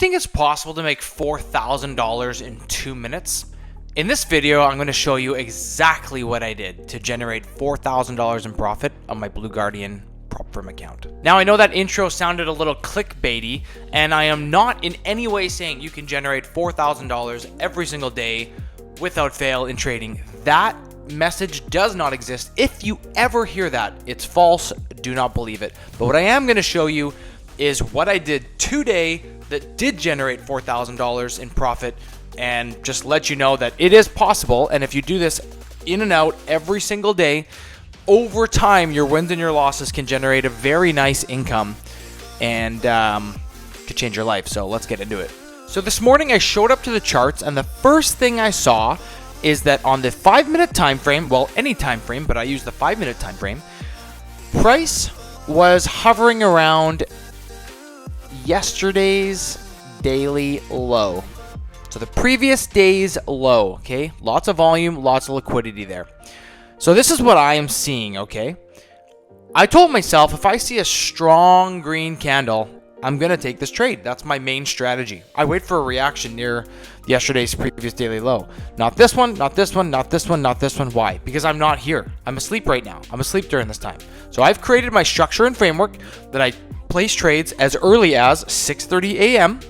think it's possible to make $4,000 in 2 minutes? In this video, I'm going to show you exactly what I did to generate $4,000 in profit on my Blue Guardian prop firm account. Now, I know that intro sounded a little clickbaity, and I am not in any way saying you can generate $4,000 every single day without fail in trading. That message does not exist. If you ever hear that, it's false. Do not believe it. But what I am going to show you is what I did today that did generate $4,000 in profit, and just let you know that it is possible. And if you do this in and out every single day, over time, your wins and your losses can generate a very nice income and could change your life. So let's get into it. So this morning I showed up to the charts, and the first thing I saw is that on the 5-minute time frame, well, any time frame, but I use the 5-minute time frame, price was hovering around yesterday's daily low. So the previous day's low, okay? Lots of volume, lots of liquidity there. So this is what I am seeing, okay? I told myself if I see a strong green candle, I'm going to take this trade. That's my main strategy. I wait for a reaction near yesterday's previous daily low. Not this one, not this one, not this one, not this one. Why? Because I'm not here. I'm asleep right now. I'm asleep during this time. So I've created my structure and framework that I place trades as early as 6:30 a.m.,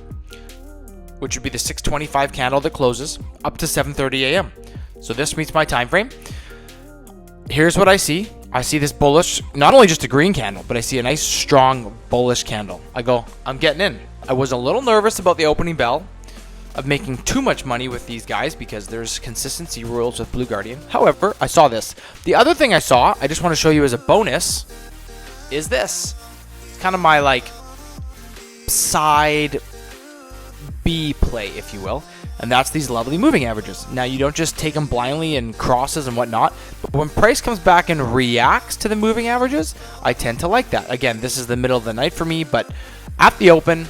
which would be the 6:25 candle that closes, up to 7:30 a.m. So this meets my time frame. Here's what I see. I see this bullish, not only just a green candle, but I see a nice strong bullish candle. I go, I'm getting in. I was a little nervous about the opening bell of making too much money with these guys because there's consistency rules with Blue Guardian. However, I saw this. The other thing I saw, I just want to show you as a bonus, is this. It's kind of my like side B play, if you will, and that's these lovely moving averages. Now, you don't just take them blindly and crosses and whatnot, but when price comes back and reacts to the moving averages, I tend to like that. Again, this is the middle of the night for me, but at the open,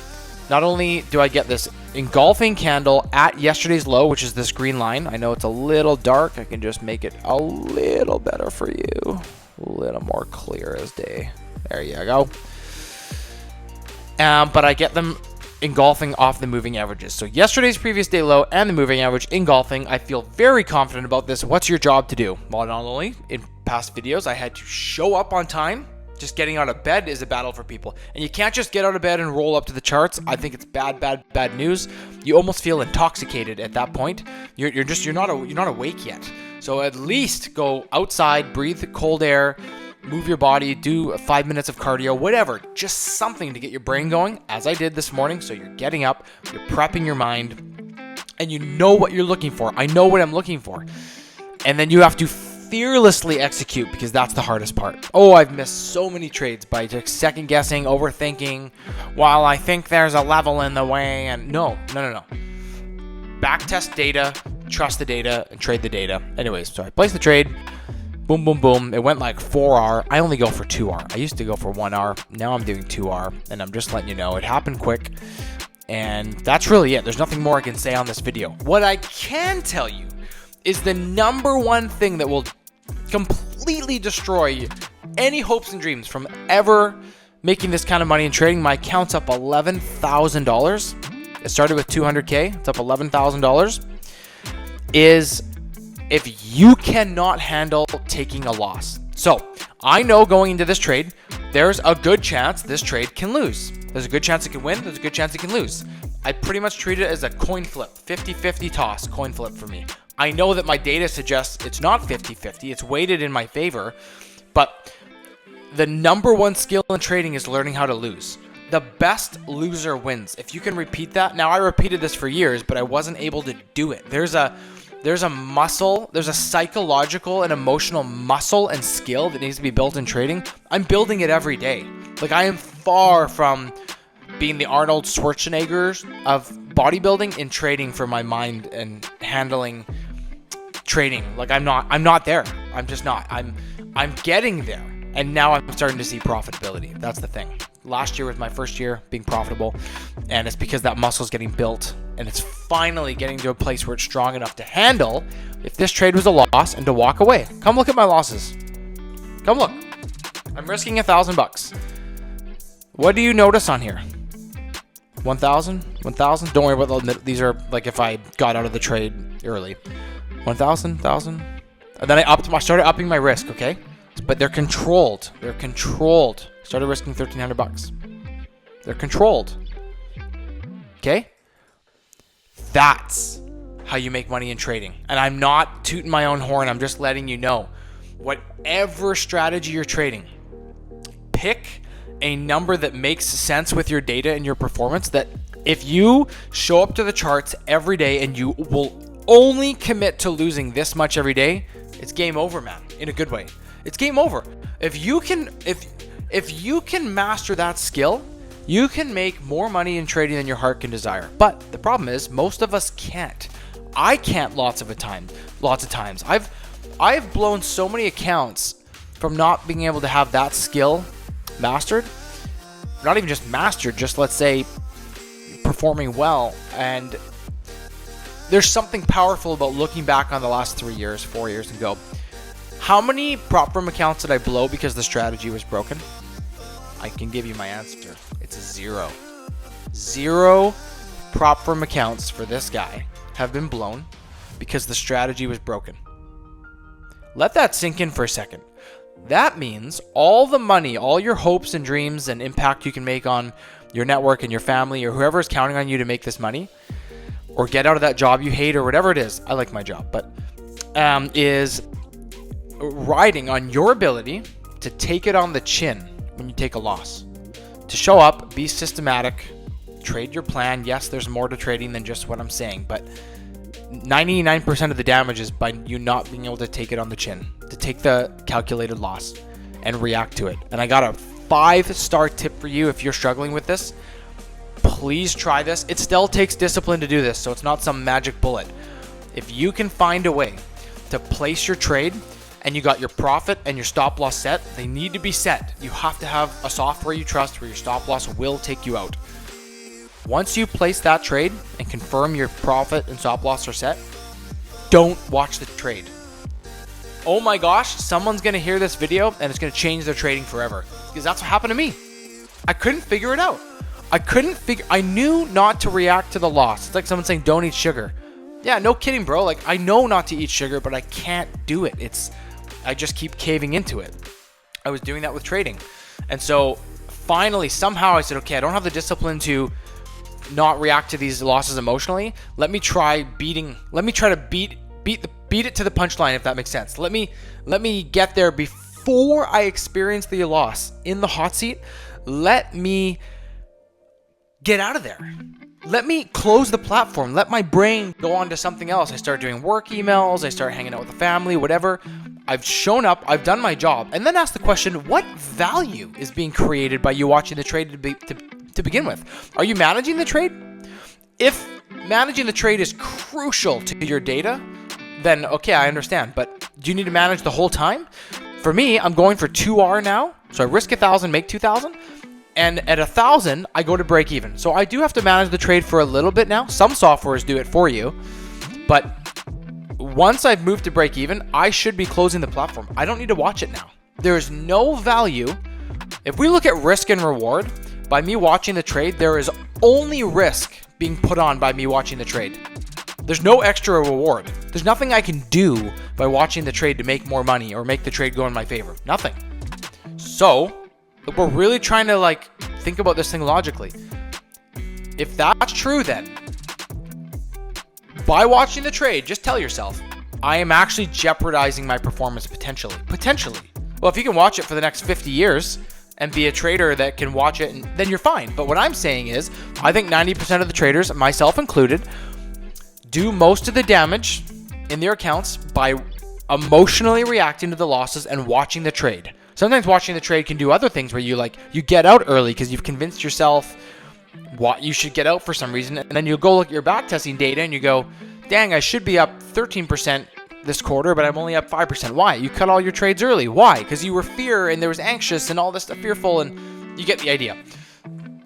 not only do I get this engulfing candle at yesterday's low, which is this green line. I know it's a little dark. I can just make it a little better for you. A little more clear as day. There you go. But I get them engulfing off the moving averages. So yesterday's previous day low and the moving average engulfing. I feel very confident about this. What's your job to do? Well, not only in past videos, I had to show up on time. Just getting out of bed is a battle for people. And you can't just get out of bed and roll up to the charts. I think it's bad news. You almost feel intoxicated at that point. You're not awake yet. So at least go outside, breathe the cold air, move your body, do 5 minutes of cardio, whatever. Just something to get your brain going, as I did this morning. So you're getting up, you're prepping your mind, and you know what you're looking for. I know what I'm looking for. And then you have to fearlessly execute, because that's the hardest part. Oh, I've missed so many trades by just second guessing, overthinking. Well, I think there's a level in the way, and no. Back test data, trust the data, and trade the data. Anyways, so I placed the trade. Boom, boom, boom. It went like 4R. I only go for 2R. I used to go for 1R. Now I'm doing 2R, and I'm just letting you know it happened quick. And that's really it. There's nothing more I can say on this video. What I can tell you is the number one thing that will completely destroy any hopes and dreams from ever making this kind of money in trading. My account's up $11,000. It started with 200K. It's up $11,000. Is if you cannot handle taking a loss. So I know going into this trade, there's a good chance this trade can lose. There's a good chance it can win. There's a good chance it can lose. I pretty much treat it as a coin flip, 50-50 toss, coin flip for me. I know that my data suggests it's not 50-50. It's weighted in my favor, but the number one skill in trading is learning how to lose. The best loser wins. If you can repeat that. Now, I repeated this for years, but I wasn't able to do it. There's a muscle, there's a psychological and emotional muscle and skill that needs to be built in trading. I'm building it every day. Like, I am far from being the Arnold Schwarzenegger of bodybuilding in trading for my mind and handling trading. Like, I'm not there. I'm just not. I'm getting there. And now I'm starting to see profitability. That's the thing. Last year was my first year being profitable, and it's because that muscle is getting built, and it's finally getting to a place where it's strong enough to handle if this trade was a loss and to walk away. Come look at my losses. Come look. I'm risking $1,000. What do you notice on here? 1,000? 1,000? Don't worry about these are like if I got out of the trade early. 1,000? 1,000? And then I started upping my risk, okay? But they're controlled. They're controlled. Started risking $1,300. They're controlled. Okay? That's how you make money in trading. And I'm not tooting my own horn. I'm just letting you know. Whatever strategy you're trading, pick a number that makes sense with your data and your performance, that if you show up to the charts every day and you will only commit to losing this much every day, it's game over, man, in a good way. It's game over. If you can master that skill, you can make more money in trading than your heart can desire. But the problem is most of us can't. I can't lots of times. I've blown so many accounts from not being able to have that skill mastered. Not even just mastered, just let's say performing well. And there's something powerful about looking back on the last 3 years, 4 years and go, how many prop firm accounts did I blow because the strategy was broken? I can give you my answer. It's a 0. 0 prop firm accounts for this guy have been blown because the strategy was broken. Let that sink in for a second. That means all the money, all your hopes and dreams and impact you can make on your network and your family or whoever is counting on you to make this money or get out of that job you hate or whatever it is. I like my job, but is riding on your ability to take it on the chin when you take a loss. To show up, be systematic, trade your plan. Yes, there's more to trading than just what I'm saying, but 99% of the damage is by you not being able to take it on the chin, to take the calculated loss and react to it. And I got a 5-star tip for you if you're struggling with this. Please try this. It still takes discipline to do this, so it's not some magic bullet. If you can find a way to place your trade and you got your profit and your stop loss set, they need to be set. You have to have a software you trust where your stop loss will take you out. Once you place that trade and confirm your profit and stop loss are set, don't watch the trade. Oh my gosh, someone's going to hear this video and it's going to change their trading forever. Because that's what happened to me. I couldn't figure it out. I knew not to react to the loss. It's like someone saying, don't eat sugar. Yeah, no kidding, bro. Like, I know not to eat sugar, but I can't do it. I just keep caving into it. I was doing that with trading. And so finally, somehow I said, okay, I don't have the discipline to not react to these losses emotionally. Let me try to beat it to the punchline, if that makes sense. Let me get there before I experience the loss in the hot seat. Let me get out of there. Let me close the platform. Let my brain go on to something else. I start doing work emails. I start hanging out with the family, whatever. I've shown up. I've done my job. And then ask the question, what value is being created by you watching the trade to begin with? Are you managing the trade? If managing the trade is crucial to your data, then okay, I understand. But do you need to manage the whole time? For me, I'm going for 2R now. So I risk 1,000, make 2,000. And at 1,000, I go to break even. So I do have to manage the trade for a little bit now. Some softwares do it for you. But once I've moved to break even, I should be closing the platform. I don't need to watch it now. There is no value. If we look at risk and reward, by me watching the trade, there is only risk being put on by me watching the trade. There's no extra reward. There's nothing I can do by watching the trade to make more money or make the trade go in my favor. Nothing. So we're really trying to think about this thing logically. If that's true, then by watching the trade, just tell yourself, I am actually jeopardizing my performance potentially. Well, if you can watch it for the next 50 years and be a trader that can watch it, then you're fine. But what I'm saying is, I think 90% of the traders, myself included, do most of the damage in their accounts by emotionally reacting to the losses and watching the trade. Sometimes watching the trade can do other things where you get out early because you've convinced yourself what you should get out for some reason, and then you go look at your back testing data and you go, dang, I should be up 13% this quarter, but I'm only up 5%. Why? You cut all your trades early. Why? Because you were fear and there was anxious and all this stuff, fearful, and you get the idea.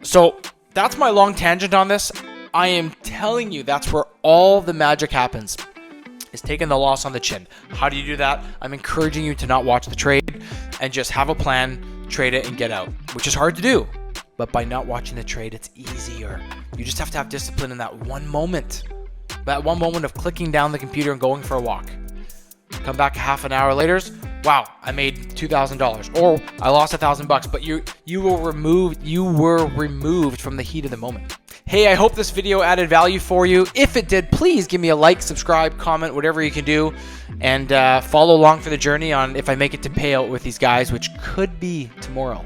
So that's my long tangent on this. I am telling you, that's where all the magic happens, is taking the loss on the chin. How do you do that? I'm encouraging you to not watch the trade and just have a plan, trade it, and get out, which is hard to do. But by not watching the trade, it's easier. You just have to have discipline in that one moment. That one moment of clicking down the computer and going for a walk. Come back half an hour later, wow, I made $2,000, or I lost $1,000, but you were removed from the heat of the moment. Hey, I hope this video added value for you. If it did, please give me a like, subscribe, comment, whatever you can do, and follow along for the journey on if I make it to payout with these guys, which could be tomorrow.